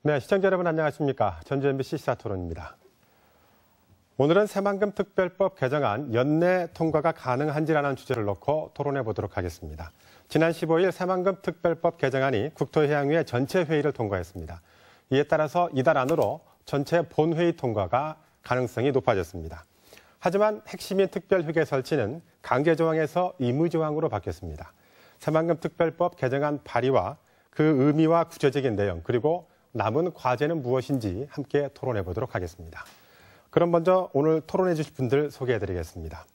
네, 시청자 여러분 안녕하십니까. 전주 MBC 시사토론입니다. 오늘은 새만금 특별법 개정안 연내 통과가 가능한지라는 주제를 놓고 토론해 보도록 하겠습니다. 지난 15일 새만금 특별법 개정안이 국토해양위의 전체 회의를 통과했습니다. 이에 따라서 이달 안으로 전체 본회의 통과가 가능성이 높아졌습니다. 하지만 핵심인 특별휴게 설치는 강제 조항에서 의무 조항으로 바뀌었습니다. 새만금 특별법 개정안 발의와 그 의미와 구체적인 내용 그리고 남은 과제는 무엇인지 함께 토론해 보도록 하겠습니다. 그럼 먼저 오늘 토론해 주실 분들 소개해 드리겠습니다.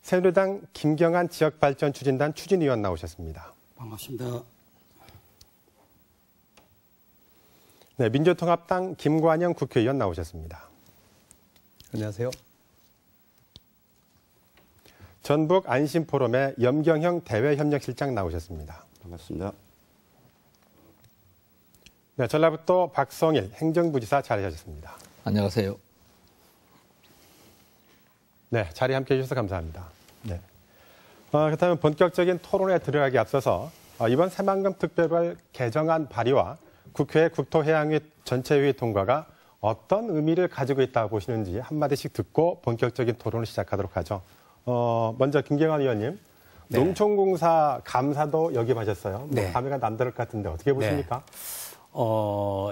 새누리당 김경한 지역발전추진단 추진위원 나오셨습니다. 반갑습니다. 네, 민주통합당 김관영 국회의원 나오셨습니다. 안녕하세요. 전북 안심포럼의 염경형 대외협력실장 나오셨습니다. 반갑습니다. 네, 전라북도 박성일 행정부지사 자리하셨습니다. 안녕하세요. 네, 자리에 함께해 주셔서 감사합니다. 네. 그렇다면 본격적인 토론에 들어가기 앞서서 이번 새만금 특별법 개정안 발의와 국회 국토해양위 전체회의 통과가 어떤 의미를 가지고 있다고 보시는지 한마디씩 듣고 본격적인 토론을 시작하도록 하죠. 먼저 김경환 의원님, 네. 농촌공사 감사도 역임하셨어요. 네. 감회가 남다를 것 같은데 어떻게 보십니까? 네.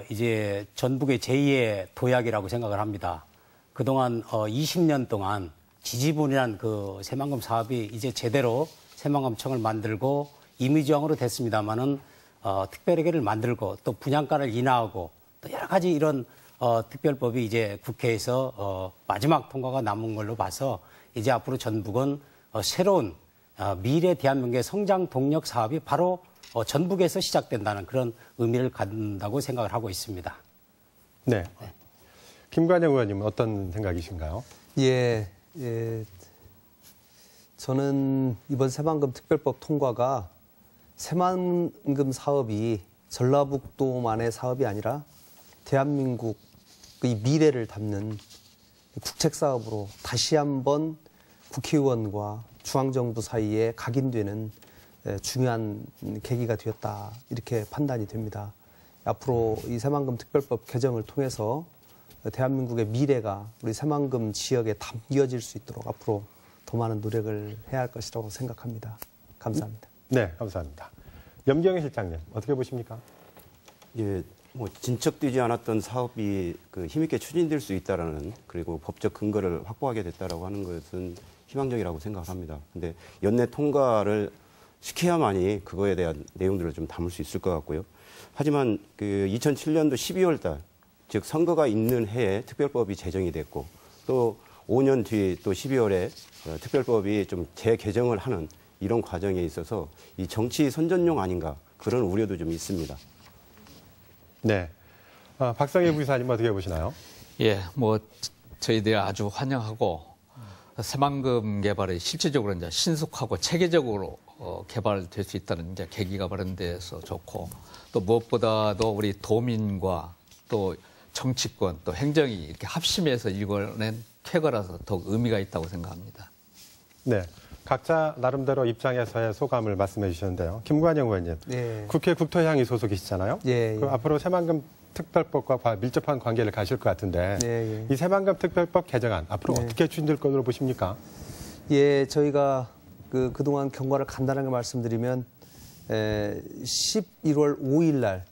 이제 전북의 제2의 도약이라고 생각을 합니다. 그동안 20년 동안 지지분이란 그 새만금 사업이 이제 제대로 새만금청을 만들고 임의조항으로 됐습니다만은 특별회계를 만들고 또 분양가를 인하하고 또 여러 가지 이런 특별법이 이제 국회에서 마지막 통과가 남은 걸로 봐서 이제 앞으로 전북은 새로운 미래 대한민국의 성장 동력 사업이 바로 전북에서 시작된다는 그런 의미를 갖는다고 생각을 하고 있습니다. 네. 김관영 의원님은 어떤 생각이신가요? 저는 이번 새만금 특별법 통과가 새만금 사업이 전라북도만의 사업이 아니라 대한민국의 미래를 담는 국책 사업으로 다시 한번 국회의원과 중앙정부 사이에 각인되는 중요한 계기가 되었다 이렇게 판단이 됩니다. 앞으로 이 새만금 특별법 개정을 통해서 대한민국의 미래가 우리 새만금 지역에 담겨질 수 있도록 앞으로 더 많은 노력을 해야 할 것이라고 생각합니다. 감사합니다. 네, 감사합니다. 염경희 실장님, 어떻게 보십니까? 예, 진척되지 않았던 사업이 힘있게 추진될 수 있다라는 그리고 법적 근거를 확보하게 됐다라고 하는 것은 희망적이라고 생각을 합니다. 근데 연내 통과를 시켜야만이 그거에 대한 내용들을 좀 담을 수 있을 것 같고요. 하지만 2007년도 12월 달, 즉 선거가 있는 해에 특별법이 제정이 됐고 또 5년 뒤 또 12월에 특별법이 좀 재개정을 하는 이런 과정에 있어서 이 정치 선전용 아닌가 그런 우려도 좀 있습니다. 네. 박성일 부지사님 어떻게 보시나요? 예, 저희들이 아주 환영하고 새만금 개발이 실질적으로 이제 신속하고 체계적으로 개발될 수 있다는 이제 계기가 마련돼서 좋고 또 무엇보다도 우리 도민과 또 정치권 또 행정이 이렇게 합심해서 이뤄낸 쾌거라서 더욱 의미가 있다고 생각합니다. 네. 각자 나름대로 입장에서의 소감을 말씀해 주셨는데요. 김관영 의원님, 네. 국회 국토해양위 소속이시잖아요. 예. 그 앞으로 새만금 특별법과 밀접한 관계를 가실 것 같은데 예. 이 새만금 특별법 개정안 앞으로 어떻게 추진될 것으로 보십니까? 예, 저희가 그동안 경과를 간단하게 말씀드리면 11월 5일 날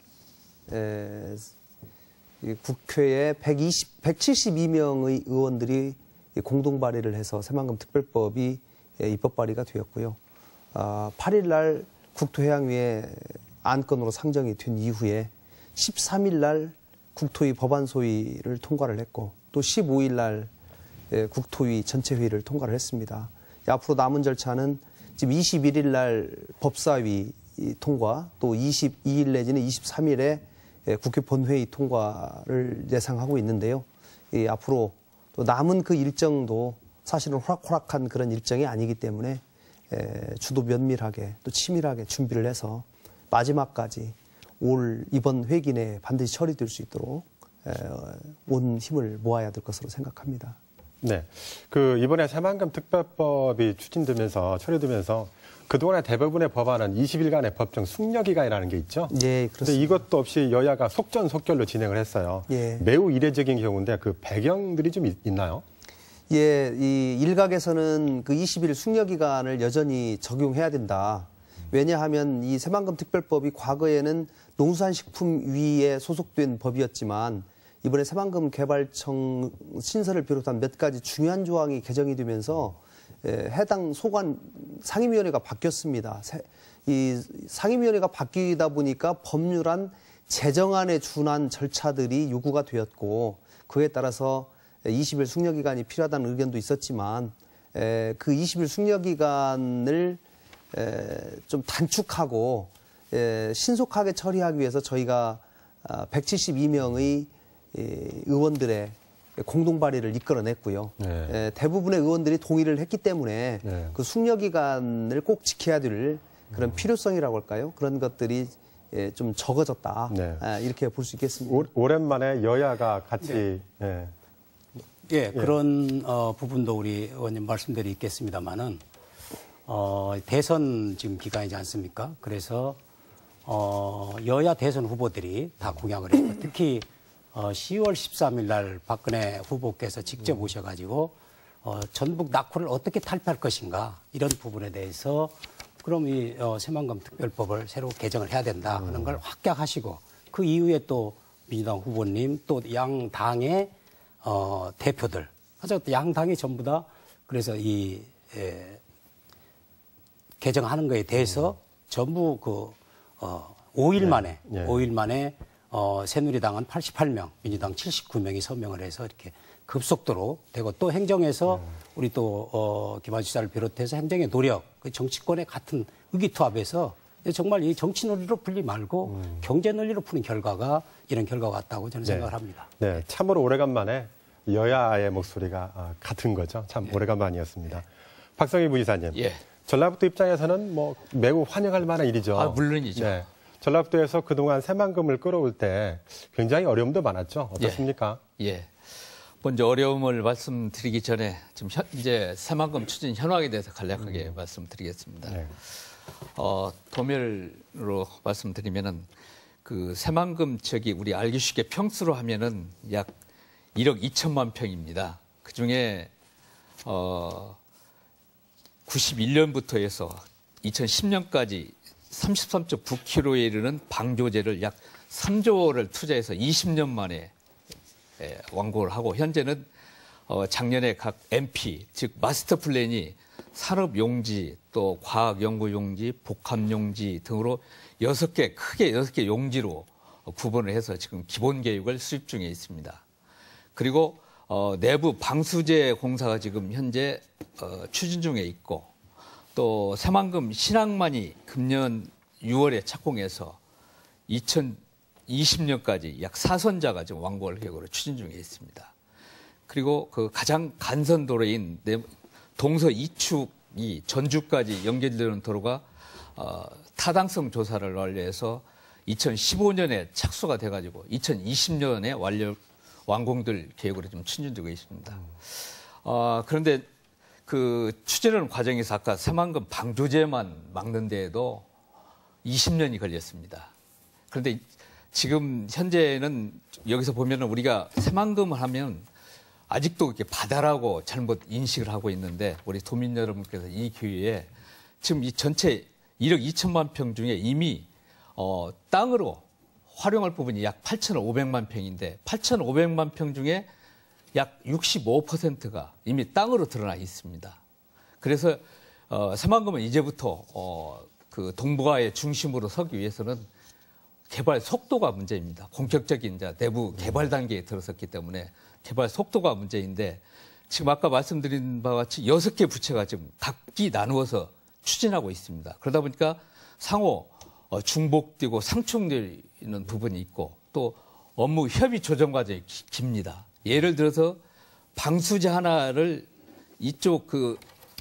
국회에 172명의 의원들이 공동 발의를 해서 새만금 특별법이 입법 발의가 되었고요. 8일 날 국토해양위에 안건으로 상정이 된 이후에 13일 날 국토위 법안 소위를 통과를 했고 또 15일 날 국토위 전체 회의를 통과를 했습니다. 앞으로 남은 절차는 지금 21일 날 법사위 통과 또 22일 내지는 23일에 국회 본회의 통과를 예상하고 있는데요. 앞으로 또 남은 그 일정도 사실은 호락호락한 그런 일정이 아니기 때문에 주도 면밀하게 또 치밀하게 준비를 해서 마지막까지 올 이번 회기 내에 반드시 처리될 수 있도록 온 힘을 모아야 될 것으로 생각합니다. 네. 이번에 새만금 특별법이 추진되면서 처리되면서 그동안의 대부분의 법안은 20일간의 법정 숙려기간이라는 게 있죠. 예, 그런데 그렇습니다. 이것도 없이 여야가 속전속결로 진행을 했어요. 예. 매우 이례적인 경우인데 그 배경들이 좀 있나요? 예, 이 일각에서는 그 20일 숙려기간을 여전히 적용해야 된다. 왜냐하면 이 새만금 특별법이 과거에는 농수산식품위에 소속된 법이었지만 이번에 새만금 개발청 신설을 비롯한 몇 가지 중요한 조항이 개정이 되면서 해당 소관 상임위원회가 바뀌었습니다. 이 상임위원회가 바뀌다 보니까 법률안 제정안에 준한 절차들이 요구가 되었고 그에 따라서 20일 숙려기간이 필요하다는 의견도 있었지만 그 20일 숙려기간을 좀 단축하고 신속하게 처리하기 위해서 저희가 172명의 의원들의 공동 발의를 이끌어냈고요. 네. 대부분의 의원들이 동의를 했기 때문에 네. 그 숙려기간을 꼭 지켜야 될 그런 필요성이라고 할까요? 그런 것들이 좀 적어졌다. 네. 이렇게 볼 수 있겠습니다. 오랜만에 여야가 같이 예, 그런 부분도 우리 의원님 말씀대로 있겠습니다만은 대선 지금 기간이지 않습니까? 그래서 여야 대선 후보들이 다 공약을 했고 특히 10월 13일 날 박근혜 후보께서 직접 오셔가지고 전북 낙후를 어떻게 탈피할 것인가 이런 부분에 대해서 그럼 이 새만금 특별법을 새로 개정을 해야 된다 하는 걸 확약하시고 그 이후에 또 민주당 후보님 또 양 당의 대표들 하여튼 양 당이 전부 다 그래서 이 개정하는 거에 대해서 전부 그 5일 만에 네. 5일 만에 새누리당은 88명, 민주당 79명이 서명을 해서 이렇게 급속도로 되고 또 행정에서 우리 또 김한수 지사를 비롯해서 행정의 노력, 그 정치권의 같은 의기투합에서 정말 이 정치 논리로 풀리 말고 경제 논리로 푸는 결과가 이런 결과가 왔다고 저는 생각을 합니다. 네, 참으로 오래간만에 여야의 목소리가 같은 거죠. 참 오래간만이었습니다. 박성희 부이사님, 예. 전라북도 입장에서는 뭐 매우 환영할 만한 일이죠. 아, 물론이죠. 네, 전라북도에서 그동안 새만금을 끌어올 때 굉장히 어려움도 많았죠. 어떻습니까? 예. 먼저 어려움을 말씀드리기 전에 지금 이제 새만금 추진 현황에 대해서 간략하게 말씀드리겠습니다. 네. 도멸로 말씀드리면은 그 새만금 지역이 우리 알기 쉽게 평수로 하면은 약 1억 2천만 평입니다. 그 중에 91년부터 해서 2010년까지 33.9km에 이르는 방조제를 약 3조를 투자해서 20년 만에 완공을 하고 현재는 작년에 각 MP 즉 마스터 플랜이 산업용지 또 과학연구용지 복합용지 등으로 크게 6개 용지로 구분을 해서 지금 기본계획을 수립 중에 있습니다. 그리고 내부 방수제 공사가 지금 현재 추진 중에 있고 또 새만금 신항만이 금년 6월에 착공해서 2020년까지 약 4선자가 지금 완공을 계획으로 추진 중에 있습니다. 그리고 그 가장 간선 도로인 동서 2축이 전주까지 연결되는 도로가 타당성 조사를 완료해서 2015년에 착수가 돼가지고 2020년에 완공될 계획으로 좀 추진되고 있습니다. 그런데 그 추진하는 과정에서 아까 새만금 방조제만 막는 데에도 20년이 걸렸습니다. 그런데 지금 현재는 여기서 보면은 우리가 새만금을 하면 아직도 이렇게 바다라고 잘못 인식을 하고 있는데 우리 도민 여러분께서 이 기회에 지금 이 전체 1억 2천만 평 중에 이미 땅으로 활용할 부분이 약 8,500만 평인데 8,500만 평 중에 약 65%가 이미 땅으로 드러나 있습니다. 그래서 새만금은 이제부터 그 동북아의 중심으로 서기 위해서는 개발 속도가 문제입니다. 본격적인 이제 내부 개발 단계에 들어섰기 때문에 개발 속도가 문제인데 지금 아까 말씀드린 바와 같이 6개 부처가 지금 각기 나누어서 추진하고 있습니다. 그러다 보니까 상호 중복되고 상충되는 부분이 있고 또 업무 협의 조정 과정이 깁니다. 예를 들어서 방수제 하나를 이쪽 그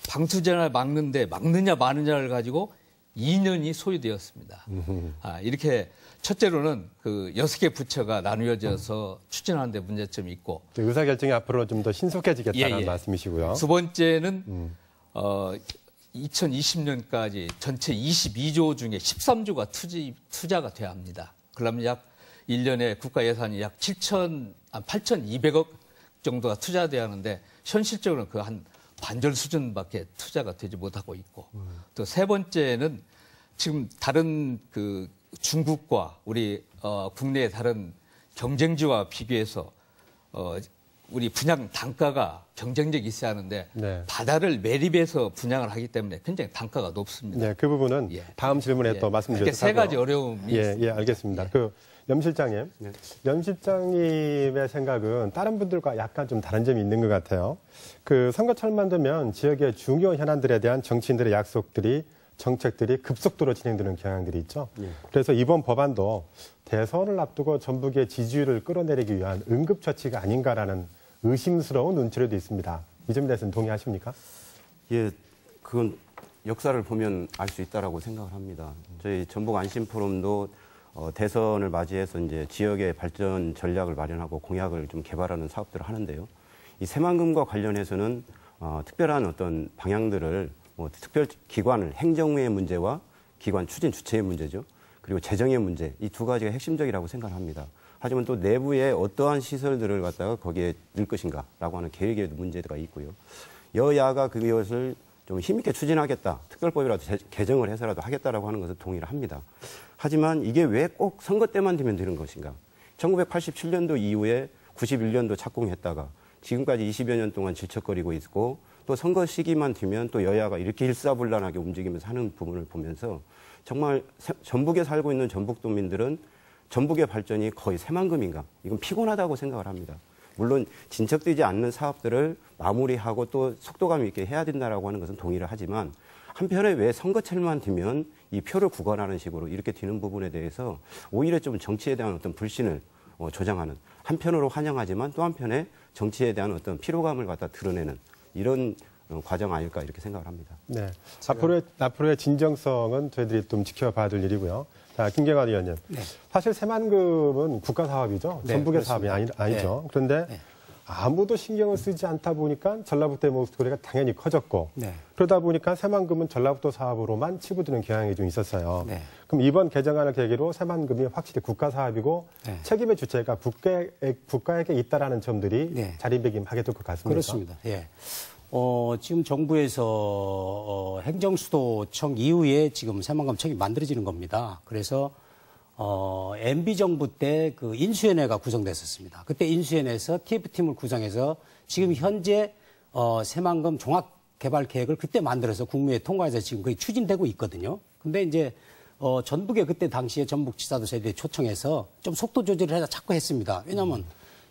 방수제 하나를 막느냐 마느냐를 가지고 2년이 소요되었습니다. 이렇게 첫째로는 그 6개 부처가 나누어져서 추진하는 데 문제점이 있고 의사결정이 앞으로 좀 더 신속해지겠다는 말씀이시고요. 두 번째는 2020년까지 전체 22조 중에 13조가 투자가 돼야 합니다. 그러면 약 1년에 국가 예산이 약 8,200억 정도가 투자돼야 하는데 현실적으로는 그 한 반절 수준밖에 투자가 되지 못하고 있고 또 세 번째는 지금 다른 그 중국과 우리 국내의 다른 경쟁지와 비교해서 우리 분양 단가가 경쟁력이 있어야 하는데 네. 바다를 매립해서 분양을 하기 때문에 굉장히 단가가 높습니다. 네, 그 부분은 다음 질문에 또 말씀드리도록 세 가지 어려움이 있습니다. 알겠습니다. 염 실장님, 염 실장님의 생각은 다른 분들과 약간 좀 다른 점이 있는 것 같아요. 선거철만 되면 지역의 중요 현안들에 대한 정치인들의 약속들이 정책들이 급속도로 진행되는 경향들이 있죠. 그래서 이번 법안도 대선을 앞두고 전북의 지지율을 끌어내리기 위한 응급처치가 아닌가라는 의심스러운 눈초리도 있습니다. 이 점에 대해서는 동의하십니까? 예, 그건 역사를 보면 알 수 있다라고 생각을 합니다. 저희 전북 안심 포럼도 대선을 맞이해서 이제 지역의 발전 전략을 마련하고 공약을 좀 개발하는 사업들을 하는데요. 이 새만금과 관련해서는 특별한 어떤 방향들을 특별 기관을 행정의 문제와 기관 추진 주체의 문제죠. 그리고 재정의 문제 이 두 가지가 핵심적이라고 생각합니다. 하지만 또 내부에 어떠한 시설들을 갖다가 거기에 넣을 것인가라고 하는 계획의 문제가 있고요. 여야가 그것을 좀 힘있게 추진하겠다. 특별법이라도 개정을 해서라도 하겠다라고 하는 것을 동의를 합니다. 하지만 이게 왜 꼭 선거 때만 되면 되는 것인가? 1987년도 이후에 91년도 착공했다가 지금까지 20여 년 동안 질척거리고 있고 또 선거 시기만 되면 또 여야가 이렇게 일사불란하게 움직이면서 하는 부분을 보면서 정말 전북에 살고 있는 전북도민들은 전북의 발전이 거의 새만금인가? 이건 피곤하다고 생각을 합니다. 물론 진척되지 않는 사업들을 마무리하고 또 속도감 있게 해야 된다라고 하는 것은 동의를 하지만 한편에 왜 선거철만 되면 이 표를 구걸하는 식으로 이렇게 되는 부분에 대해서 오히려 좀 정치에 대한 어떤 불신을 조장하는 한편으로 환영하지만 또 한편에 정치에 대한 어떤 피로감을 갖다 드러내는 이런 과정 아닐까 이렇게 생각을 합니다. 네. 앞으로의 진정성은 저희들이 좀 지켜봐야 될 일이고요. 자, 김경환 의원님. 네. 사실 새만금은 국가 사업이죠. 네, 전북의 그렇습니다. 사업이 아니죠. 네. 그런데 네. 아무도 신경을 쓰지 않다 보니까 전라북도의 목소리가 당연히 커졌고 네. 그러다 보니까 새만금은 전라북도 사업으로만 치부드는 경향이 좀 있었어요. 네. 그럼 이번 개정안을 계기로 새만금이 확실히 국가 사업이고 네. 책임의 주체가 국가에게 있다라는 점들이 네. 자리매김하게 될 것 같습니다. 그렇습니다. 예. 지금 정부에서 행정수도청 이후에 지금 새만금청이 만들어지는 겁니다. 그래서 MB정부 때 그 인수위원회가 구성됐었습니다. 그때 인수위원회에서 TF팀을 구성해서 지금 현재 새만금 종합개발계획을 그때 만들어서 국무회에 통과해서 지금 거의 추진되고 있거든요. 근데 이제 전북에 그때 당시에 전북지사도 저희들이 초청해서 좀 속도 조절을 해서 자꾸 했습니다. 왜냐하면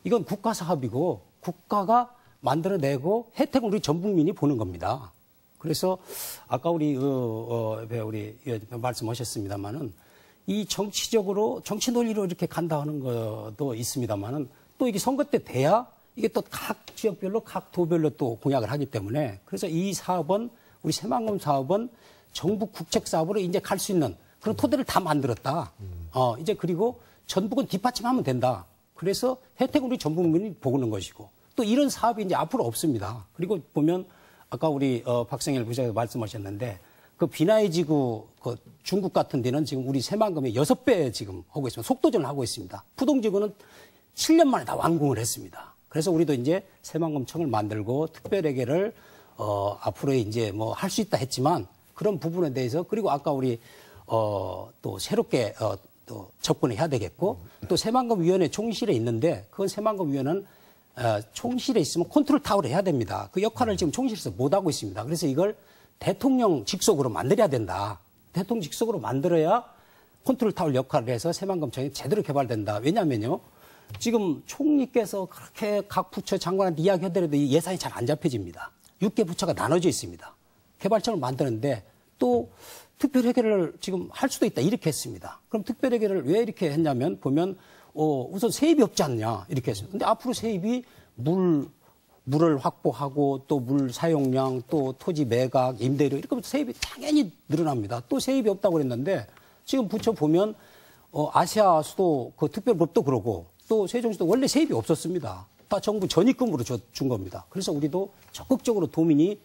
이건 국가 사업이고 국가가 만들어내고 혜택은 우리 전 국민이 보는 겁니다. 그래서 아까 우리 말씀하셨습니다만은 이 정치적으로 정치 논리로 이렇게 간다 하는 것도 있습니다만은 또 이게 선거 때 돼야 이게 또 각 지역별로 각 도별로 또 공약을 하기 때문에 그래서 이 사업은 우리 새만금 사업은 정부 국책 사업으로 이제 갈 수 있는 그런 토대를 다 만들었다. 이제 그리고 전북은 뒷받침하면 된다. 그래서 혜택은 우리 전 국민이 보는 것이고 또 이런 사업이 이제 앞으로 없습니다. 그리고 보면 아까 우리 박성일 부장님 말씀하셨는데 그 비나이 지구 그 중국 같은 데는 지금 우리 새만금의 6배 지금 하고 있습니다. 속도전을 하고 있습니다. 푸동지구는 7년 만에 다 완공을 했습니다. 그래서 우리도 이제 새만금청을 만들고 특별회계를 앞으로 이제 뭐 할 수 있다 했지만 그런 부분에 대해서 그리고 아까 우리 또 새롭게 또 접근해야 되겠고 또 새만금위원회 총실에 있는데 그건 새만금위원회는 총실에 있으면 컨트롤 타워를 해야 됩니다. 그 역할을 지금 총실에서 못하고 있습니다. 그래서 이걸 대통령 직속으로 만들어야 된다. 대통령 직속으로 만들어야 컨트롤 타워 역할을 해서 새만금청이 제대로 개발된다. 왜냐하면요. 지금 총리께서 그렇게 각 부처 장관한테 이야기하더라도 이 예산이 잘 안 잡혀집니다. 6개 부처가 나눠져 있습니다. 개발청을 만드는데 또 특별회계를 지금 할 수도 있다. 이렇게 했습니다. 그럼 특별회계를 왜 이렇게 했냐면 보면 우선 세입이 없지 않냐. 이렇게 했습니다. 근데 앞으로 세입이 물을 확보하고 또 물 사용량 또 토지 매각, 임대료 이렇게 하면 세입이 당연히 늘어납니다. 또 세입이 없다고 그랬는데 지금 부처 보면 아시아 수도 그 특별법도 그러고 또 세종시도 원래 세입이 없었습니다. 다 정부 전입금으로 준 겁니다. 그래서 우리도 적극적으로 도민이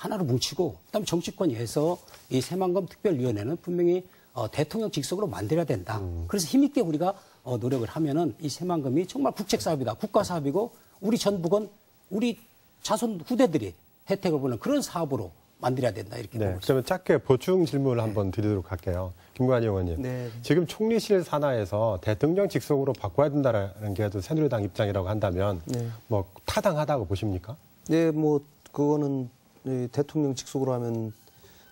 하나로 뭉치고 그다음에 정치권이 해서 이 새만금 특별위원회는 분명히 대통령 직속으로 만들어야 된다. 그래서 힘있게 우리가 노력을 하면은 이 새만금이 정말 국책 사업이다. 국가 사업이고 우리 전북은 우리 자손 후대들이 혜택을 보는 그런 사업으로 만들어야 된다. 이렇게 보고 있습니다. 그러면 짧게 보충 질문을 한번 드리도록 할게요. 김관희 의원님. 네. 지금 총리실 산하에서 대통령 직속으로 바꿔야 된다는 게 새누리당 입장이라고 한다면 뭐 타당하다고 보십니까? 네, 뭐 그거는 대통령 직속으로 하면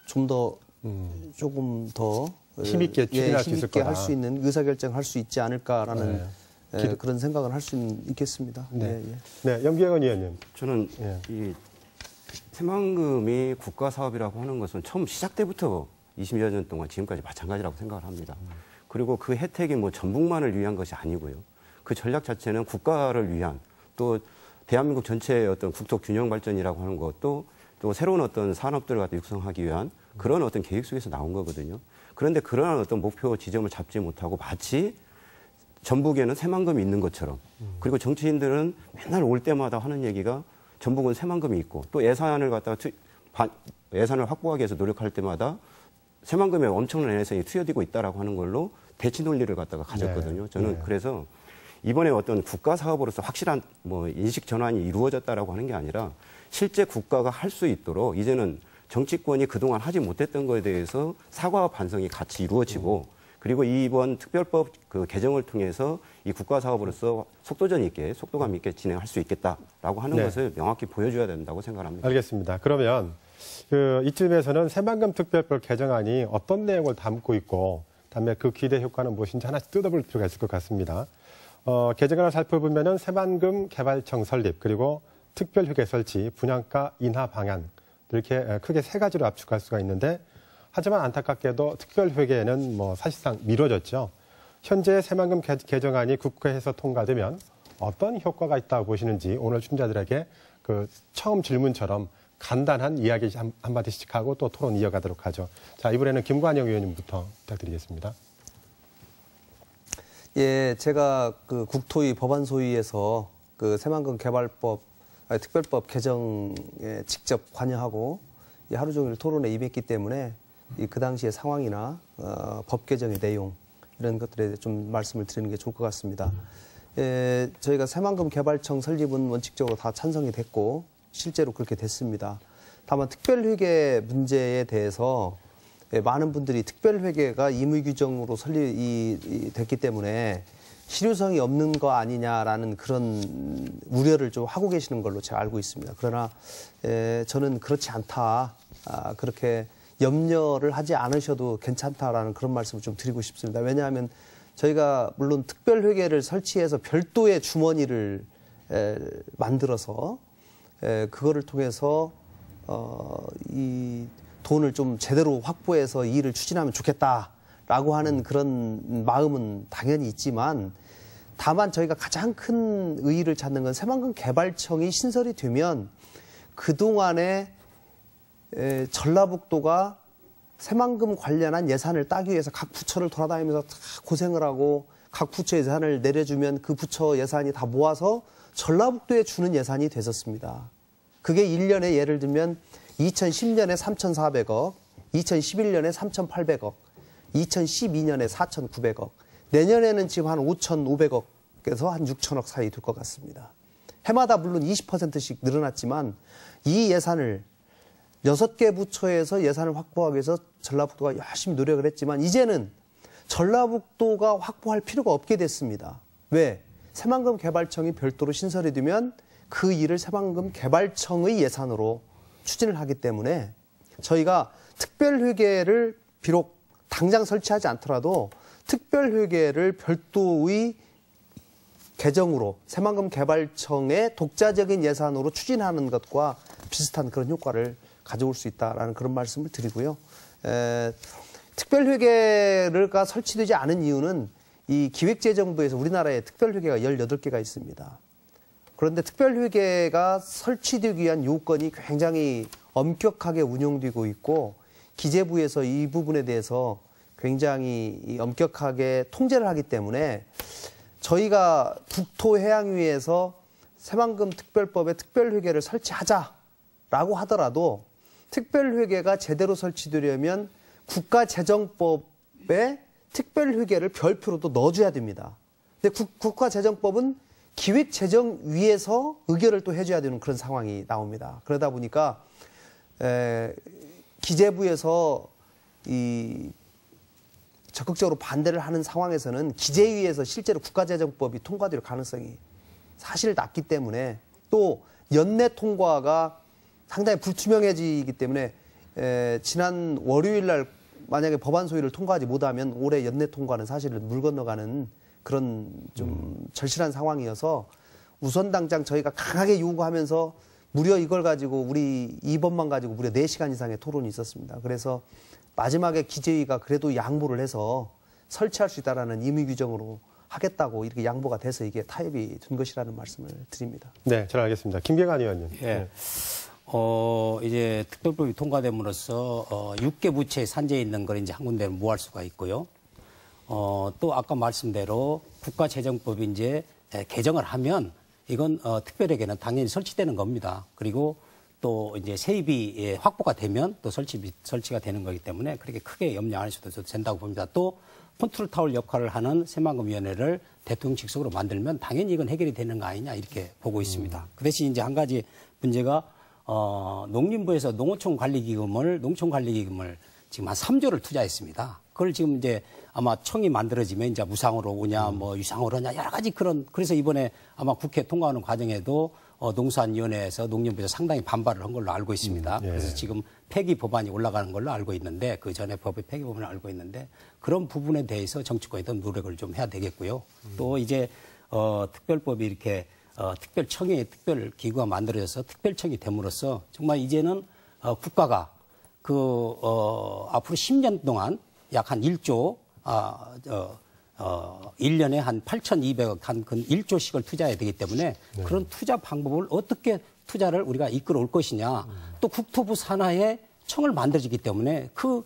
좀 더 조금 더 힘있게 추진할 수 있을 거다. 할 수 있는 의사결정할 수 있지 않을까라는 그런 생각은 할 수 있겠습니다. 네, 염기현 의원님. 저는 이 새만금이 국가 사업이라고 하는 것은 처음 시작 때부터 20여 년 동안 지금까지 마찬가지라고 생각을 합니다. 그리고 그 혜택이 뭐 전북만을 위한 것이 아니고요. 그 전략 자체는 국가를 위한 또 대한민국 전체의 어떤 국토 균형 발전이라고 하는 것도 또 새로운 어떤 산업들을 갖다 육성하기 위한 그런 어떤 계획 속에서 나온 거거든요. 그런데 그러한 어떤 목표 지점을 잡지 못하고 마치 전북에는 새만금이 있는 것처럼 그리고 정치인들은 맨날 올 때마다 하는 얘기가 전북은 새만금이 있고 또 예산을 갖다가 예산을 확보하기 위해서 노력할 때마다 새만금에 엄청난 예산이 투여되고 있다라고 하는 걸로 대치 논리를 갖다가 가졌거든요. 저는 그래서 이번에 어떤 국가 사업으로서 확실한 뭐 인식 전환이 이루어졌다라고 하는 게 아니라 실제 국가가 할 수 있도록 이제는 정치권이 그동안 하지 못했던 거에 대해서 사과와 반성이 같이 이루어지고 그리고 이번 특별법 그 개정을 통해서 이 국가 사업으로서 속도감 있게 진행할 수 있겠다라고 하는 것을 명확히 보여줘야 된다고 생각합니다. 알겠습니다. 그러면 이쯤에서는 새만금 특별법 개정안이 어떤 내용을 담고 있고 다음에 그 기대 효과는 무엇인지 하나씩 뜯어볼 필요가 있을 것 같습니다. 개정안을 살펴보면은 새만금 개발청 설립 그리고 특별회계 설치, 분양가 인하 방안 이렇게 크게 세 가지로 압축할 수가 있는데 하지만 안타깝게도 특별회계는 뭐 사실상 미뤄졌죠. 현재 새만금 개정안이 국회에서 통과되면 어떤 효과가 있다고 보시는지 오늘 출연자들에게 그 처음 질문처럼 간단한 이야기 한마디씩 하고 또 토론 이어가도록 하죠. 자, 이번에는 김관영 의원님부터 부탁드리겠습니다. 예, 제가 그 국토위 법안소위에서 그 새만금 특별법 개정에 직접 관여하고 하루 종일 토론에 임했기 때문에 그 당시의 상황이나 법 개정의 내용 이런 것들에 좀 말씀을 드리는 게 좋을 것 같습니다. 저희가 새만금 개발청 설립은 원칙적으로 다 찬성이 됐고 실제로 그렇게 됐습니다. 다만 특별회계 문제에 대해서 많은 분들이 특별회계가 임의규정으로 설립이 됐기 때문에 실효성이 없는 거 아니냐라는 그런 우려를 좀 하고 계시는 걸로 제가 알고 있습니다. 그러나 저는 그렇지 않다. 그렇게 염려를 하지 않으셔도 괜찮다라는 그런 말씀을 좀 드리고 싶습니다. 왜냐하면 저희가 물론 특별회계를 설치해서 별도의 주머니를 만들어서 그거를 통해서 이 돈을 좀 제대로 확보해서 이 일을 추진하면 좋겠다라고 하는 그런 마음은 당연히 있지만 다만 저희가 가장 큰 의의를 찾는 건 새만금 개발청이 신설이 되면 그동안에 전라북도가 새만금 관련한 예산을 따기 위해서 각 부처를 돌아다니면서 다 고생을 하고 각 부처 예산을 내려주면 그 부처 예산이 다 모아서 전라북도에 주는 예산이 됐었습니다. 그게 1년에 예를 들면 2010년에 3,400억, 2011년에 3,800억, 2012년에 4,900억, 내년에는 지금 한 5,500억에서 한 6,000억 사이 될 것 같습니다. 해마다 물론 20%씩 늘어났지만 이 예산을 6개 부처에서 예산을 확보하기 위해서 전라북도가 열심히 노력을 했지만 이제는 전라북도가 확보할 필요가 없게 됐습니다. 왜? 새만금 개발청이 별도로 신설이 되면 그 일을 새만금 개발청의 예산으로 추진을 하기 때문에 저희가 특별회계를 비록 당장 설치하지 않더라도 특별회계를 별도의 개정으로 새만금 개발청의 독자적인 예산으로 추진하는 것과 비슷한 그런 효과를 가져올 수 있다라는 그런 말씀을 드리고요. 특별회계가 설치되지 않은 이유는 이 기획재정부에서 우리나라에 특별회계가 18개가 있습니다. 그런데 특별회계가 설치되기 위한 요건이 굉장히 엄격하게 운용되고 있고 기재부에서 이 부분에 대해서 굉장히 엄격하게 통제를 하기 때문에 저희가 국토해양위에서 새만금 특별법에 특별회계를 설치하자라고 하더라도 특별회계가 제대로 설치되려면 국가재정법에 특별회계를 별표로도 넣어줘야 됩니다. 근데 국가재정법은 기획재정위에서 의결을 또 해줘야 되는 그런 상황이 나옵니다. 그러다 보니까 기재부에서 적극적으로 반대를 하는 상황에서는 기재위에서 실제로 국가재정법이 통과될 가능성이 사실 낮기 때문에 또 연내 통과가 상당히 불투명해지기 때문에 지난 월요일 날 만약에 법안 소위를 통과하지 못하면 올해 연내 통과는 사실은 물 건너가는 그런 좀 절실한 상황이어서 우선 당장 저희가 강하게 요구하면서 무려 이걸 가지고 우리 2번만 가지고 무려 4시간 이상의 토론이 있었습니다. 그래서 마지막에 기재위가 그래도 양보를 해서 설치할 수 있다라는 임의 규정으로 하겠다고 이렇게 양보가 돼서 이게 타협이 된 것이라는 말씀을 드립니다. 네, 잘 알겠습니다. 김경환 의원님. 예. 이제 특별법이 통과됨으로써 6개 부처에 산재해 있는 걸 이제 한 군데로 모을 수가 있고요. 또 아까 말씀대로 국가재정법이 이제 개정을 하면 이건 특별회계는 당연히 설치되는 겁니다. 그리고 또 이제 세입이 확보가 되면 또 설치가 되는 거기 때문에 그렇게 크게 염려 안 하셔도 된다고 봅니다. 또 컨트롤 타월 역할을 하는 새만금위원회를 대통령 직속으로 만들면 당연히 이건 해결이 되는 거 아니냐 이렇게 보고 있습니다. 그 대신 이제 한 가지 문제가 농림부에서 농어촌관리기금을 지금 한 3조를 투자했습니다. 그걸 지금 이제 아마 청이 만들어지면 이제 무상으로 오냐 뭐 유상으로 하냐 여러 가지 그래서 이번에 아마 국회 통과하는 과정에도 농수산위원회에서 농림부에서 상당히 반발을 한 걸로 알고 있습니다. 예. 그래서 지금 폐기 법안이 올라가는 걸로 알고 있는데 그 전에 법의 폐기 법안을 알고 있는데 그런 부분에 대해서 정치권이 더 노력을 좀 해야 되겠고요. 또 이제 특별법이 이렇게 특별청의 특별기구가 만들어져서 특별청이 됨으로써 정말 이제는 국가가 앞으로 10년 동안 약 한 1조 1년에 한 8,200억, 한 1조씩을 투자해야 되기 때문에 네. 그런 투자 방법을 어떻게 투자를 우리가 이끌어 올 것이냐. 또 국토부 산하에 청을 만들어지기 때문에 그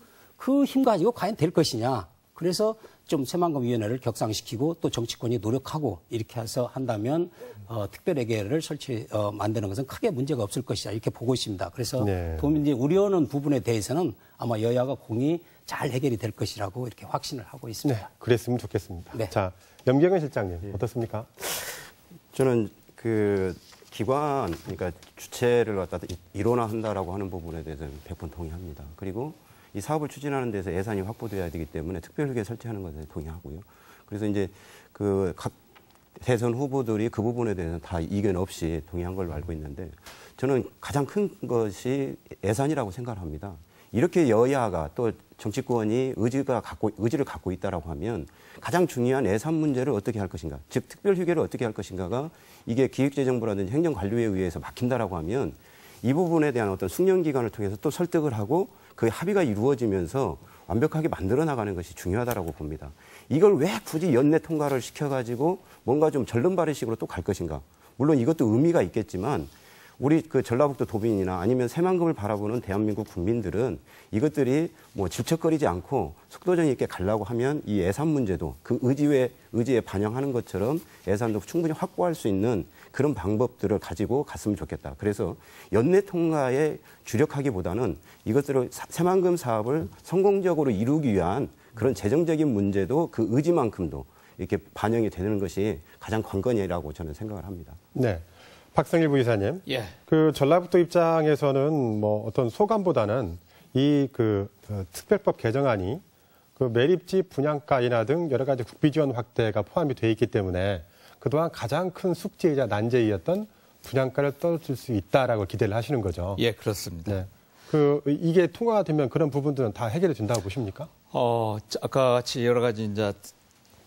힘 가지고 과연 될 것이냐. 그래서 좀 새만금위원회를 격상시키고 또 정치권이 노력하고 이렇게 해서 한다면 특별회계를 만드는 것은 크게 문제가 없을 것이다. 이렇게 보고 있습니다. 그래서 네. 이제 우려하는 부분에 대해서는 아마 여야가 공히 잘 해결이 될 것이라고 이렇게 확신을 하고 있습니다. 네, 그랬으면 좋겠습니다. 네. 자, 염경은 실장님 어떻습니까? 저는 그 기관, 그러니까 주체를 갖다 일원화한다라고 하는 부분에 대해서는 100% 동의합니다. 그리고 이 사업을 추진하는 데서 예산이 확보돼야 되기 때문에 특별회계 설치하는 것에 동의하고요. 그래서 이제 그 각 대선 후보들이 그 부분에 대해서는 다 이견 없이 동의한 걸로 알고 있는데 저는 가장 큰 것이 예산이라고 생각합니다. 이렇게 여야가 또 정치권이 의지를 갖고 있다라고 하면 가장 중요한 예산 문제를 어떻게 할 것인가, 즉 특별휴게를 어떻게 할 것인가가 이게 기획재정부라든지 행정관리위에 의해서 막힌다라고 하면 이 부분에 대한 어떤 숙련기간을 통해서 또 설득을 하고 그 합의가 이루어지면서 완벽하게 만들어 나가는 것이 중요하다라고 봅니다. 이걸 왜 굳이 연내 통과를 시켜가지고 뭔가 좀 절름발이식으로 또 갈 것인가. 물론 이것도 의미가 있겠지만 우리 그 전라북도 도민이나 아니면 새만금을 바라보는 대한민국 국민들은 이것들이 뭐 질척거리지 않고 속도전 있게 가려고 하면 이 예산 문제도 그 의지에 반영하는 것처럼 예산도 충분히 확보할 수 있는 그런 방법들을 가지고 갔으면 좋겠다. 그래서 연내 통과에 주력하기보다는 이것들을 새만금 사업을 성공적으로 이루기 위한 그런 재정적인 문제도 그 의지만큼도 이렇게 반영이 되는 것이 가장 관건이라고 저는 생각을 합니다. 네. 박성일 부이사님. 예. 그 전라북도 입장에서는 뭐 어떤 소감보다는 이 특별법 개정안이 그 매립지 분양가 인하 등 여러 가지 국비 지원 확대가 포함이 돼 있기 때문에 그동안 가장 큰 숙제이자 난제이었던 분양가를 떨어질 수 있다라고 기대를 하시는 거죠. 예, 그렇습니다. 네. 이게 통과가 되면 그런 부분들은 다 해결이 된다고 보십니까? 아까 같이 여러 가지 이제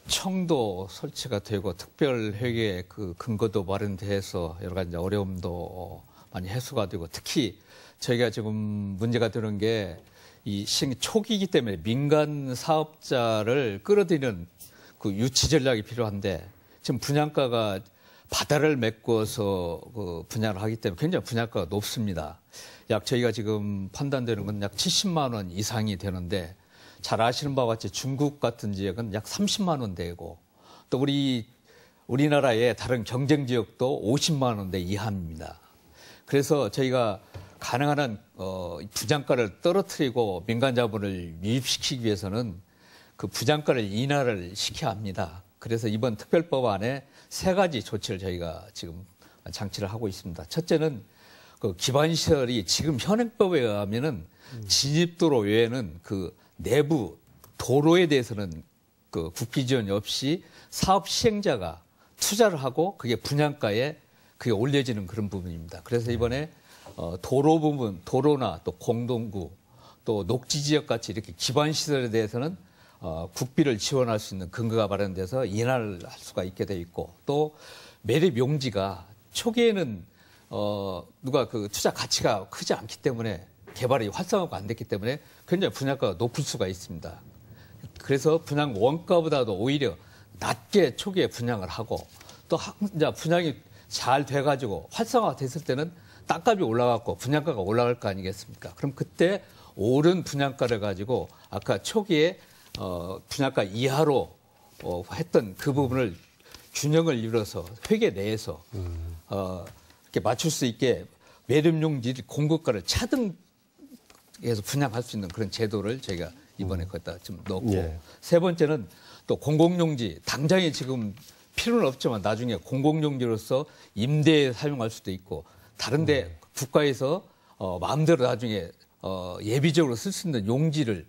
청도 설치가 되고 특별회계 그 근거도 마련돼서 여러 가지 어려움도 많이 해소가 되고 특히 저희가 지금 문제가 되는 게 이 시행 초기이기 때문에 민간 사업자를 끌어들이는 그 유치 전략이 필요한데 지금 분양가가 바다를 메꿔서 그 분양을 하기 때문에 굉장히 분양가가 높습니다. 약 저희가 지금 판단되는 건 약 70만 원 이상이 되는데 잘 아시는 바와 같이 중국 같은 지역은 약 30만 원대고 또 우리나라의 다른 경쟁 지역도 50만 원대 이하입니다. 그래서 저희가 가능한 한 분양가를 떨어뜨리고 민간 자본을 유입시키기 위해서는 그 분양가를 인하를 시켜야 합니다. 그래서 이번 특별법안에 3가지 조치를 저희가 지금 장치를 하고 있습니다. 첫째는 그 기반시설이 지금 현행법에 의하면은 진입도로 외에는 그 내부 도로에 대해서는 그 국비 지원이 없이 사업 시행자가 투자를 하고 그게 분양가에 그게 올려지는 그런 부분입니다. 그래서 이번에 도로 부분, 도로나 또 공동구, 또 녹지 지역 같이 이렇게 기반 시설에 대해서는 국비를 지원할 수 있는 근거가 마련돼서 인하를 할 수가 있게 돼 있고, 또 매립 용지가 초기에는 누가 그 투자 가치가 크지 않기 때문에 개발이 활성화가 안 됐기 때문에 굉장히 분양가가 높을 수가 있습니다. 그래서 분양 원가보다도 오히려 낮게 초기에 분양을 하고, 또 이제 분양이 잘 돼가지고 활성화가 됐을 때는 땅값이 올라갔고 분양가가 올라갈 거 아니겠습니까? 그럼 그때 오른 분양가를 가지고 아까 초기에 분양가 이하로 했던 그 부분을 균형을 이뤄서 회계 내에서 이렇게 맞출 수 있게 매립용지 공급가를 차등해서 분양할 수 있는 그런 제도를 저희가 이번에 거기다 좀 넣고, 예. 세 번째는 또 공공용지, 당장에 지금 필요는 없지만 나중에 공공용지로서 임대에 사용할 수도 있고, 다른데 국가에서 마음대로 나중에 예비적으로 쓸 수 있는 용지를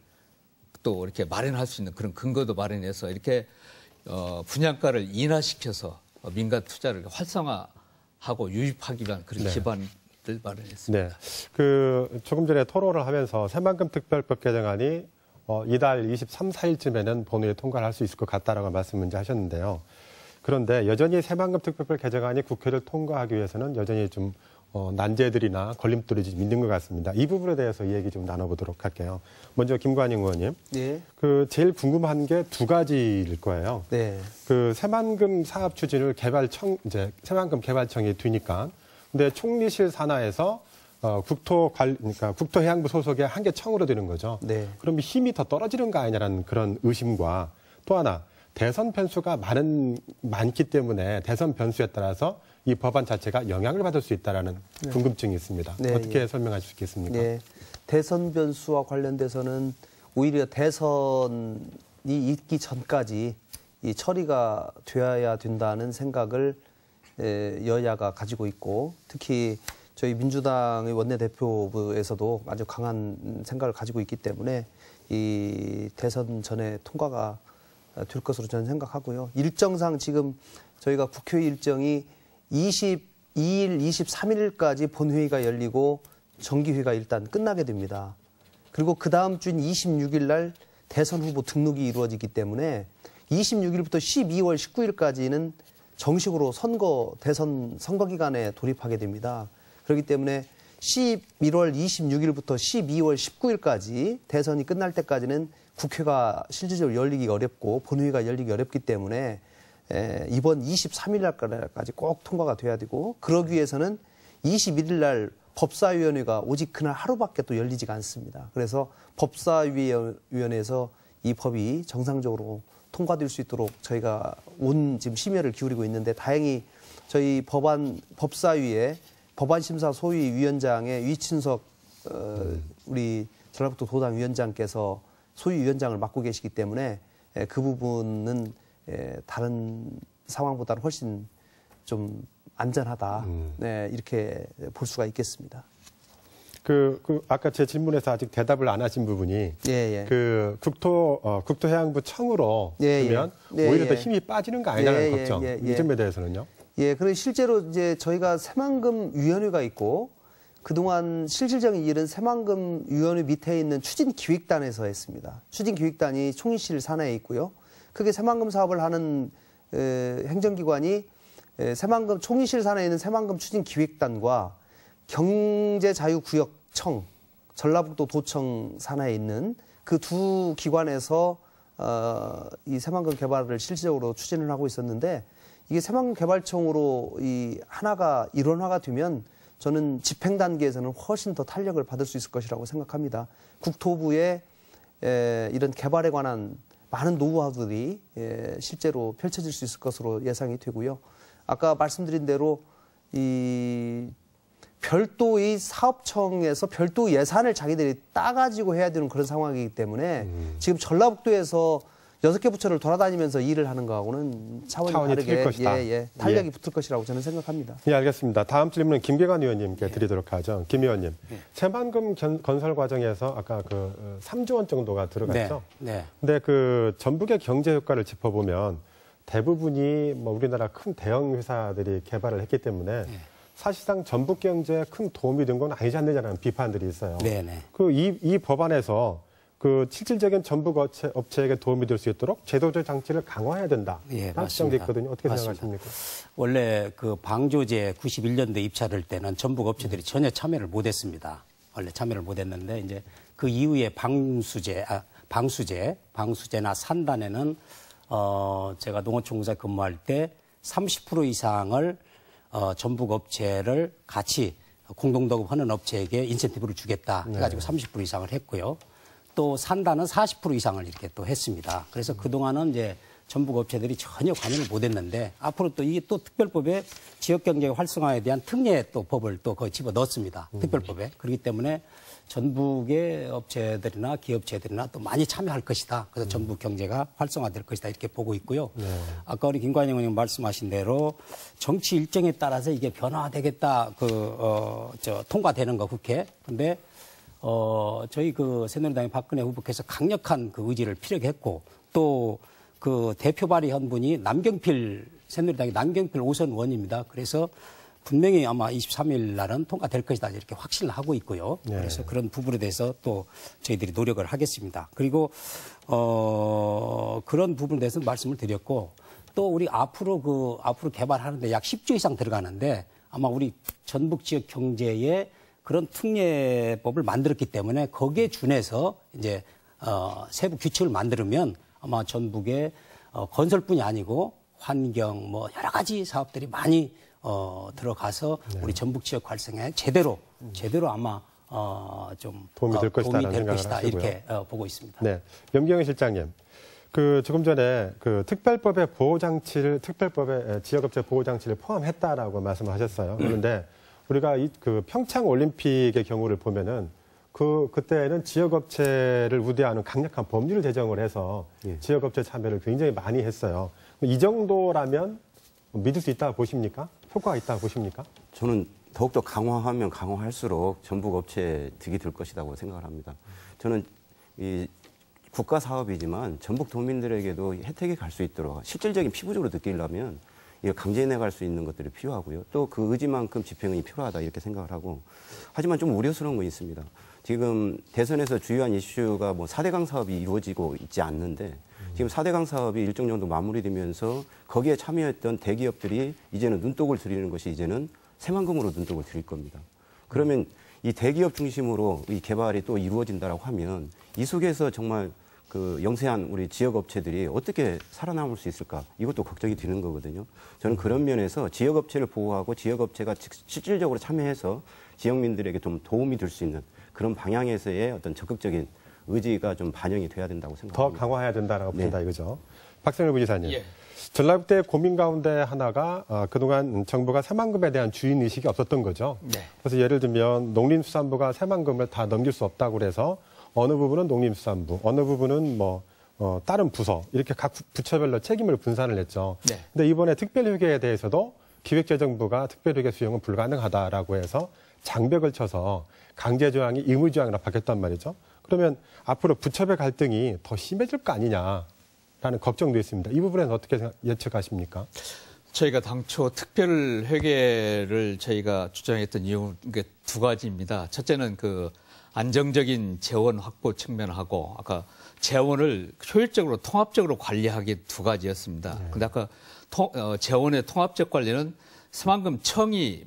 또 이렇게 마련할 수 있는 그런 근거도 마련해서 이렇게 분양가를 인하시켜서 민간 투자를 활성화하고 유입하기 위한 그런 네. 기반을 마련했습니다. 네. 그 조금 전에 토론을 하면서 새만금 특별법 개정안이 이달 23, 4일쯤에는 본회의에 통과를 할 수 있을 것 같다라고 말씀 먼저 하셨는데요. 그런데 여전히 새만금 특별법 개정안이 국회를 통과하기 위해서는 여전히 좀 난제들이나 걸림돌이 좀 있는 것 같습니다. 이 부분에 대해서 이야기 좀 나눠보도록 할게요. 먼저 김관영 의원님. 네. 그 제일 궁금한 게 2가지일 거예요. 네. 그 새만금 사업 추진을 이제 새만금 개발청이 뒤니까. 근데 총리실 산하에서 그러니까 국토해양부 소속의 한 개 청으로 되는 거죠. 네. 그럼 힘이 더 떨어지는 거 아니냐라는 그런 의심과, 또 하나 대선 변수가 많기 때문에 대선 변수에 따라서 이 법안 자체가 영향을 받을 수 있다라는 궁금증이 있습니다. 네, 어떻게 예. 설명하실 수 있겠습니까? 네. 대선 변수와 관련돼서는 오히려 대선이 있기 전까지 이 처리가 되어야 된다는 생각을 여야가 가지고 있고, 특히 저희 민주당의 원내대표부에서도 아주 강한 생각을 가지고 있기 때문에 이 대선 전에 통과가 될 것으로 저는 생각하고요. 일정상 지금 저희가 국회 일정이 22일, 23일까지 본회의가 열리고 정기회가 일단 끝나게 됩니다. 그리고 그 다음 주인 26일 날 대선 후보 등록이 이루어지기 때문에 26일부터 12월 19일까지는 정식으로 대선 선거 기간에 돌입하게 됩니다. 그렇기 때문에 11월 26일부터 12월 19일까지 대선이 끝날 때까지는 국회가 실질적으로 열리기 어렵고 본회의가 열리기 어렵기 때문에 이번 23일 날까지 꼭 통과가 돼야 되고, 그러기 위해서는 21일 날 법사위원회가 오직 그날 하루밖에 또 열리지가 않습니다. 그래서 법사위원회에서 이 법이 정상적으로 통과될 수 있도록 저희가 지금 심혈을 기울이고 있는데, 다행히 저희 법사위에 법안심사 소위 위원장의 위춘석 우리 전라북도 도당 위원장께서 소위 위원장을 맡고 계시기 때문에 그 부분은 다른 상황보다는 훨씬 좀 안전하다. 네, 이렇게 볼 수가 있겠습니다. 아까 제 질문에서 아직 대답을 안 하신 부분이, 그 국토해양부 청으로 되면 오히려 더 힘이 빠지는 거 아니냐는 걱정. 이 점에 대해서는요? 예, 그리고 실제로 이제 저희가 새만금 위원회가 있고, 그동안 실질적인 일은 새만금 위원회 밑에 있는 추진기획단에서 했습니다. 추진기획단이 총리실 산하에 있고요. 그게 새만금 사업을 하는 행정기관이 새만금 총리실 산하에 있는 새만금 추진기획단과 경제자유구역청, 전라북도 도청 산하에 있는 그 두 기관에서 이 새만금 개발을 실질적으로 추진을 하고 있었는데, 이게 새만금 개발청으로 이 하나가 일원화가 되면 저는 집행 단계에서는 훨씬 더 탄력을 받을 수 있을 것이라고 생각합니다. 국토부의 이런 개발에 관한 많은 노하우들이 실제로 펼쳐질 수 있을 것으로 예상이 되고요. 아까 말씀드린 대로 이 별도의 사업청에서 별도 예산을 자기들이 따가지고 해야 되는 그런 상황이기 때문에 지금 전라북도에서 6개 부처를 돌아다니면서 일을 하는 거하고는 차원이 다르게 탄력이 붙을 것이라고 저는 생각합니다. 예, 알겠습니다. 다음 질문은 김계관 의원님께 드리도록 하죠. 김 의원님, 새만금 건설 과정에서 아까 그 3조 원 정도가 들어갔죠. 네. 근데 그 전북의 경제 효과를 짚어보면 대부분이 뭐 우리나라 큰 대형 회사들이 개발을 했기 때문에 사실상 전북 경제에 큰 도움이 된 건 아니지 않느냐는 비판들이 있어요. 네네. 이 법안에서 그 실질적인 전북 업체에게 도움이 될 수 있도록 제도적 장치를 강화해야 된다. 예, 라는 맞습니다. 주장도 있거든요. 어떻게 맞습니다. 생각하십니까? 원래 그 방조제 91년도에 입찰할 때는 전북 업체들이 전혀 참여를 못했습니다. 원래 참여를 못했는데 이제 그 이후에 방수제나 산단에는 제가 농어촌공사에 근무할 때 30% 이상을 전북 업체를 같이 공동도급하는 업체에게 인센티브를 주겠다 해가지고 30% 이상을 했고요. 또 산단은 40% 이상을 이렇게 또 했습니다. 그래서 그동안은 이제 전북 업체들이 전혀 관여를 못했는데 앞으로 또 이게 또 특별법에 지역경제 활성화에 대한 특례 또 법을 또 거기 집어 넣었습니다. 특별법에. 그렇기 때문에 전북의 업체들이나 기업체들이나 또 많이 참여할 것이다. 그래서 전북 경제가 활성화될 것이다. 이렇게 보고 있고요. 아까 우리 김관영 의원님 말씀하신 대로 정치 일정에 따라서 이게 변화되겠다. 통과되는 거 국회. 근데 저희 그 새누리당의 박근혜 후보께서 강력한 그 의지를 피력했고 또 그 대표 발의한 분이 새누리당의 남경필 오선 의원입니다. 그래서 분명히 아마 23일 날은 통과될 것이다 이렇게 확신을 하고 있고요. 그래서 그런 부분에 대해서 또 저희들이 노력을 하겠습니다. 그리고 그런 부분에 대해서 말씀을 드렸고 또 우리 앞으로 개발하는데 약 10조 이상 들어가는데 아마 우리 전북 지역 경제에 그런 특례법을 만들었기 때문에 거기에 준해서 이제 세부 규칙을 만들면 아마 전북의 건설뿐이 아니고 환경 뭐 여러 가지 사업들이 많이 들어가서 우리 전북 지역 활성화에 제대로 아마 좀 도움이 될 것이다 이렇게 보고 있습니다. 네, 염경희 실장님, 그 조금 전에 그 특별법의 지역업체 보호 장치를 포함했다라고 말씀하셨어요. 그런데 우리가 그 평창 올림픽의 경우를 보면은 그때는 지역업체를 우대하는 강력한 법률을 제정을 해서 지역업체 참여를 굉장히 많이 했어요. 이 정도라면 믿을 수 있다고 보십니까? 효과가 있다고 보십니까? 저는 더욱더 강화하면 강화할수록 전북 업체에 득이 될 것이라고 생각을 합니다. 저는 이 국가 사업이지만 전북 도민들에게도 혜택이 갈 수 있도록 실질적인 피부적으로 느끼려면 이걸 강제해 갈 수 있는 것들이 필요하고요. 또 그 의지만큼 집행이 필요하다 이렇게 생각을 하고 하지만 좀 우려스러운 건 있습니다. 지금 대선에서 주요한 이슈가 뭐 4대강 사업이 이루어지고 있지 않는데 지금 4대강 사업이 일정 정도 마무리되면서 거기에 참여했던 대기업들이 이제는 눈독을 들이는 것이 이제는 새만금으로 눈독을 들일 겁니다. 그러면 이 대기업 중심으로 이 개발이 또 이루어진다라고 하면 이 속에서 정말 그 영세한 우리 지역 업체들이 어떻게 살아남을 수 있을까? 이것도 걱정이 되는 거거든요. 저는 그런 면에서 지역 업체를 보호하고 지역 업체가 실질적으로 참여해서 지역민들에게 좀 도움이 될 수 있는 그런 방향에서의 어떤 적극적인 의지가 좀 반영이 돼야 된다고 생각합니다. 더 강화해야 된다라고 보신다 이거죠. 박성일 부지사님. 예. 전라북도의 고민 가운데 하나가 그동안 정부가 새만금에 대한 주인 의식이 없었던 거죠. 네. 그래서 예를 들면 농림수산부가 새만금을 다 넘길 수 없다고 그래서 어느 부분은 농림수산부, 어느 부분은 다른 부서 이렇게 각 부처별로 책임을 분산을 했죠. 네. 근데 이번에 특별휴게에 대해서도 기획재정부가 특별휴게 수용은 불가능하다라고 해서 장벽을 쳐서 강제 조항이 의무 조항으로 바뀌었단 말이죠. 그러면 앞으로 부처별 갈등이 더 심해질 거 아니냐라는 걱정도 있습니다. 이 부분에는 어떻게 예측하십니까? 저희가 당초 특별회계를 저희가 주장했던 이유는 두 가지입니다. 첫째는 그 안정적인 재원 확보 측면하고 아까 재원을 효율적으로 통합적으로 관리하기 두 가지였습니다. 근데 아까 재원의 통합적 관리는 새만금청이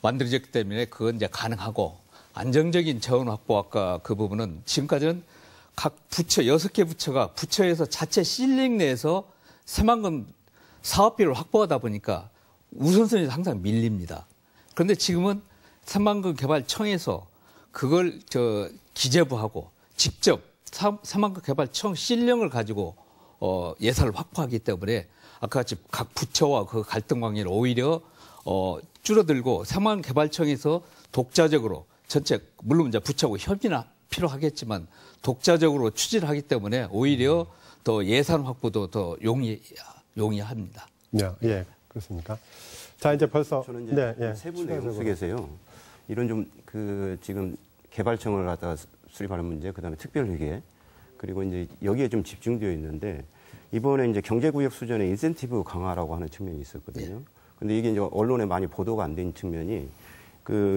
만들어졌기 때문에 그건 이제 가능하고 안정적인 재원 확보 아까 그 부분은 지금까지는 각 부처 6개 부처가 부처에서 자체 실링 내에서 새만금 사업비를 확보하다 보니까 우선순위에서 항상 밀립니다. 그런데 지금은 새만금 개발청에서 그걸 기재부하고 직접 새만금 개발청 실령을 가지고 예산을 확보하기 때문에 아까 같이 각 부처와 그 갈등 관계를 오히려 줄어들고 새만금개발청에서 독자적으로 전체 물론 이제 부처하고 협의나 필요하겠지만 독자적으로 추진하기 때문에 오히려 더 예산 확보도 더 용이합니다. 예, 그렇습니까? 자, 이제 벌써 저는 이제 세부 내용 속에서요. 이런 좀 지금 개발청을 갖다가 수립하는 문제, 그다음에 특별회계, 그리고 이제 여기에 좀 집중되어 있는데 이번에 이제 경제구역 수준의 인센티브 강화라고 하는 측면이 있었거든요. 근데 이게 이제 언론에 많이 보도가 안 된 측면이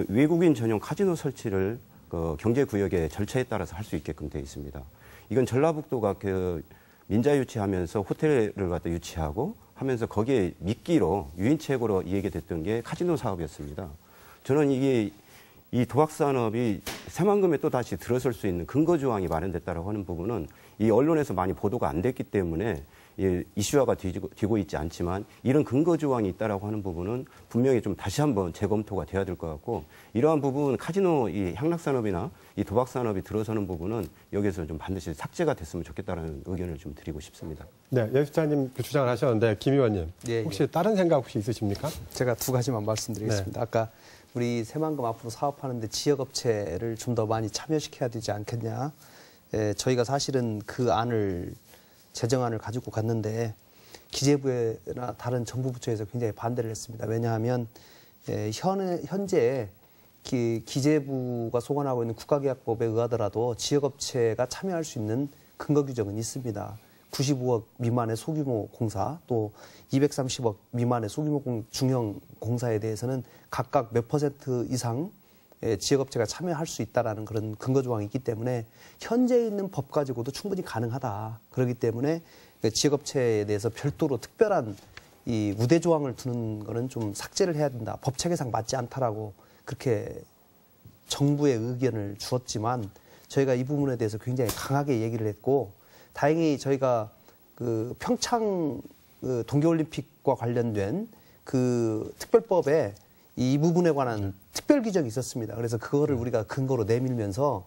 외국인 전용 카지노 설치를 경제구역의 절차에 따라서 할 수 있게끔 되어 있습니다. 이건 전라북도가 민자 유치하면서 호텔을 갖다 유치하고 하면서 거기에 미끼로 유인책으로 얘기됐던 게 카지노 사업이었습니다. 저는 이게 이 도박산업이 새만금에 또 다시 들어설 수 있는 근거 조항이 마련됐다고 하는 부분은 이 언론에서 많이 보도가 안 됐기 때문에 이슈화가 되고 있지 않지만 이런 근거 조항이 있다라고 하는 부분은 분명히 좀 다시 한번 재검토가 돼야 될 것 같고 이러한 부분 카지노 이 향락산업이나 이 도박산업이 들어서는 부분은 여기서 좀 반드시 삭제가 됐으면 좋겠다라는 의견을 좀 드리고 싶습니다. 네, 예 수장님 그 주장을 하셨는데 김 의원님 혹시 다른 생각 혹시 있으십니까? 제가 두 가지만 말씀드리겠습니다. 아까 우리 새만금 앞으로 사업하는데 지역업체를 좀 더 많이 참여시켜야 되지 않겠냐. 저희가 사실은 그 제정안을 가지고 갔는데 기재부나 다른 정부 부처에서 굉장히 반대를 했습니다. 왜냐하면 현재 기재부가 소관하고 있는 국가계약법에 의하더라도 지역업체가 참여할 수 있는 근거 규정은 있습니다. 95억 미만의 소규모 공사 또 230억 미만의 소규모 중형 공사에 대해서는 각각 몇 % 이상 지역업체가 참여할 수 있다라는 그런 근거 조항이 있기 때문에 현재 있는 법 가지고도 충분히 가능하다. 그렇기 때문에 지역업체에 대해서 별도로 특별한 이 우대 조항을 두는 거는 좀 삭제를 해야 된다. 법 체계상 맞지 않다라고 그렇게 정부의 의견을 주었지만 저희가 이 부분에 대해서 굉장히 강하게 얘기를 했고 다행히 저희가 평창 동계올림픽과 관련된 특별법에 이 부분에 관한 특별 규정이 있었습니다. 그래서 그거를 우리가 근거로 내밀면서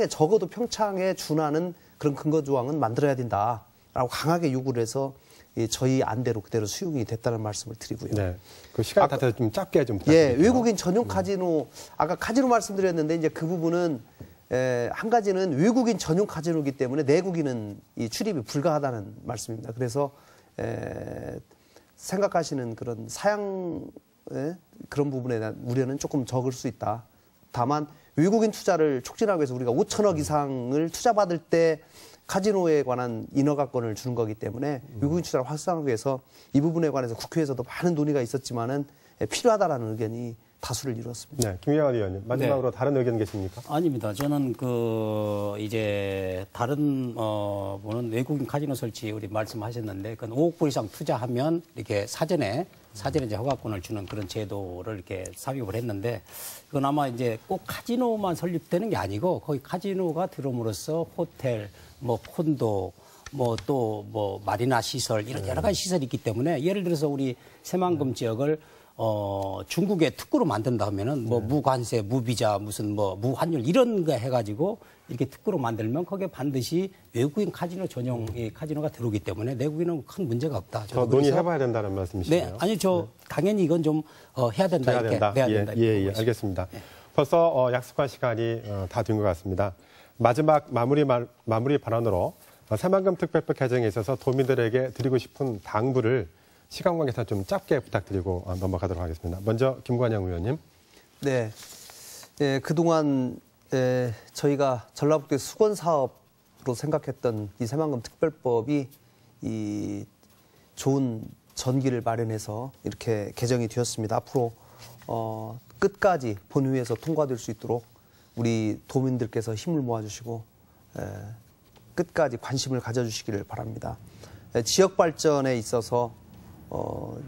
적어도 평창에 준하는 그런 근거 조항은 만들어야 된다라고 강하게 요구를 해서 저희 안대로 그대로 수용이 됐다는 말씀을 드리고요. 네, 그 시간 다 돼서 좀 짧게 좀 부탁드릴게요. 외국인 전용 카지노 아까 카지노 말씀드렸는데 이제 그 부분은 한 가지는 외국인 전용 카지노이기 때문에 내국인은 이 출입이 불가하다는 말씀입니다. 그래서 생각하시는 그런 그런 부분에 대한 우려는 조금 적을 수 있다. 다만 외국인 투자를 촉진하기 위해서 우리가 5천억 이상을 투자받을 때 카지노에 관한 인허가권을 주는 거기 때문에 외국인 투자를 활성화하기 위해서 이 부분에 관해서 국회에서도 많은 논의가 있었지만은 필요하다라는 의견이 다수를 이루었습니다. 네, 김영환 의원님 마지막으로 다른 의견 계십니까? 아닙니다. 저는 이제 다른 분은 외국인 카지노 설치 우리 말씀하셨는데 그건 5억 불 이상 투자하면 이렇게 사전에 이제 허가권을 주는 그런 제도를 이렇게 삽입을 했는데 그건 아마 이제 꼭 카지노만 설립되는 게 아니고 거기 카지노가 들어옴으로써 호텔, 콘도, 마리나 시설 이런 여러 가지 시설이 있기 때문에 예를 들어서 우리 새만금 지역을 중국에 특구로 만든다 하면은 무관세, 무비자, 무환율 이런 거 해가지고 이렇게 특구로 만들면 거기에 반드시 외국인 카지노 전용 카지노가 들어오기 때문에 내국인은 큰 문제가 없다. 더 논의해봐야 된다는 말씀이시네요. 네, 아니 당연히 이건 좀 해야 된다 해야 이렇게 된다. 해야 된다. 예, 알겠습니다. 벌써 약속한 시간이 다 된 것 같습니다. 마지막 마무리 발언으로 새만금 특별법 개정에 있어서 도민들에게 드리고 싶은 당부를 시간 관계상 좀 짧게 부탁드리고 넘어가도록 하겠습니다. 먼저 김관영 의원님. 네, 그동안 저희가 전라북도의 수건 사업으로 생각했던 이 새만금 특별법이 이 좋은 전기를 마련해서 이렇게 개정이 되었습니다. 앞으로 끝까지 본회의에서 통과될 수 있도록 우리 도민들께서 힘을 모아주시고 끝까지 관심을 가져주시기를 바랍니다. 지역 발전에 있어서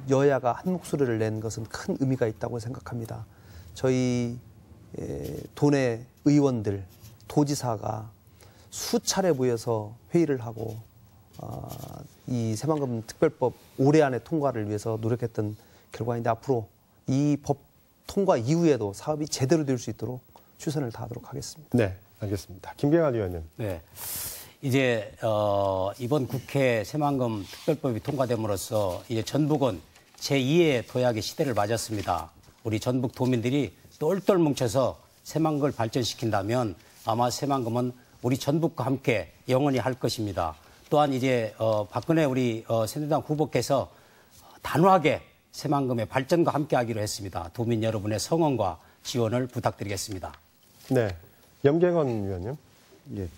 여야가 한 목소리를 낸 것은 큰 의미가 있다고 생각합니다. 저희 도내 의원들, 도지사가 수차례 모여서 회의를 하고 이 새만금 특별법 올해 안에 통과를 위해서 노력했던 결과인데 앞으로 이 법 통과 이후에도 사업이 제대로 될 수 있도록 최선을 다하도록 하겠습니다. 네, 알겠습니다. 김병환 의원님. 네. 이제 이번 국회 새만금 특별법이 통과됨으로써 이제 전북은 제2의 도약의 시대를 맞았습니다. 우리 전북 도민들이 똘똘 뭉쳐서 새만금을 발전시킨다면 아마 새만금은 우리 전북과 함께 영원히 할 것입니다. 또한 이제 박근혜 우리 새누리당 후보께서 단호하게 새만금의 발전과 함께하기로 했습니다. 도민 여러분의 성원과 지원을 부탁드리겠습니다. 네, 염경원 위원님. 예.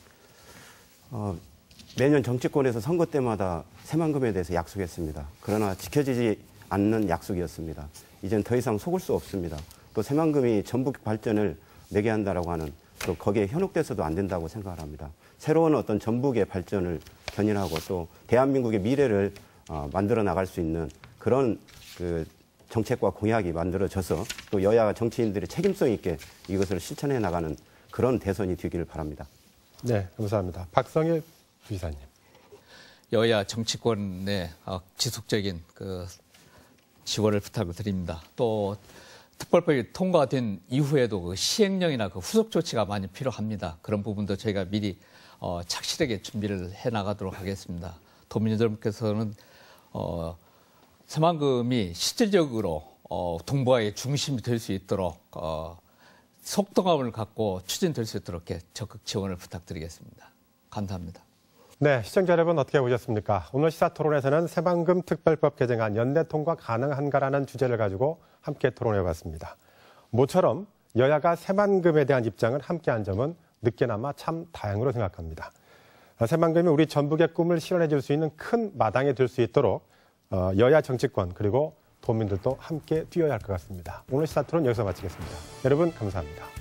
매년 정치권에서 선거 때마다 새만금에 대해서 약속했습니다. 그러나 지켜지지 않는 약속이었습니다. 이젠 더 이상 속을 수 없습니다. 또 새만금이 전북 발전을 매개 한다라고 하는 또 거기에 현혹돼서도 안 된다고 생각을 합니다. 새로운 어떤 전북의 발전을 견인하고 또 대한민국의 미래를 만들어 나갈 수 있는 그런 그 정책과 공약이 만들어져서 또 여야 정치인들이 책임성 있게 이것을 실천해 나가는 그런 대선이 되기를 바랍니다. 네, 감사합니다. 박성일 부이사님. 여야 정치권의 지속적인 그 지원을 부탁을 드립니다. 또 특별법이 통과된 이후에도 그 시행령이나 그 후속 조치가 많이 필요합니다. 그런 부분도 저희가 미리 착실하게 준비를 해 나가도록 하겠습니다. 도민 여러분께서는 새만금이 실질적으로 동북아의 중심이 될 수 있도록 속도감을 갖고 추진될 수 있도록 적극 지원을 부탁드리겠습니다. 감사합니다. 네, 시청자 여러분 어떻게 보셨습니까? 오늘 시사토론에서는 새만금 특별법 개정안 연내 통과 가능한가라는 주제를 가지고 함께 토론해봤습니다. 모처럼 여야가 새만금에 대한 입장을 함께한 점은 늦게나마 참 다행으로 생각합니다. 새만금이 우리 전북의 꿈을 실현해 줄 수 있는 큰 마당이 될 수 있도록 여야 정치권 그리고 도민들도 함께 뛰어야 할 것 같습니다. 오늘 시사토론 여기서 마치겠습니다. 여러분 감사합니다.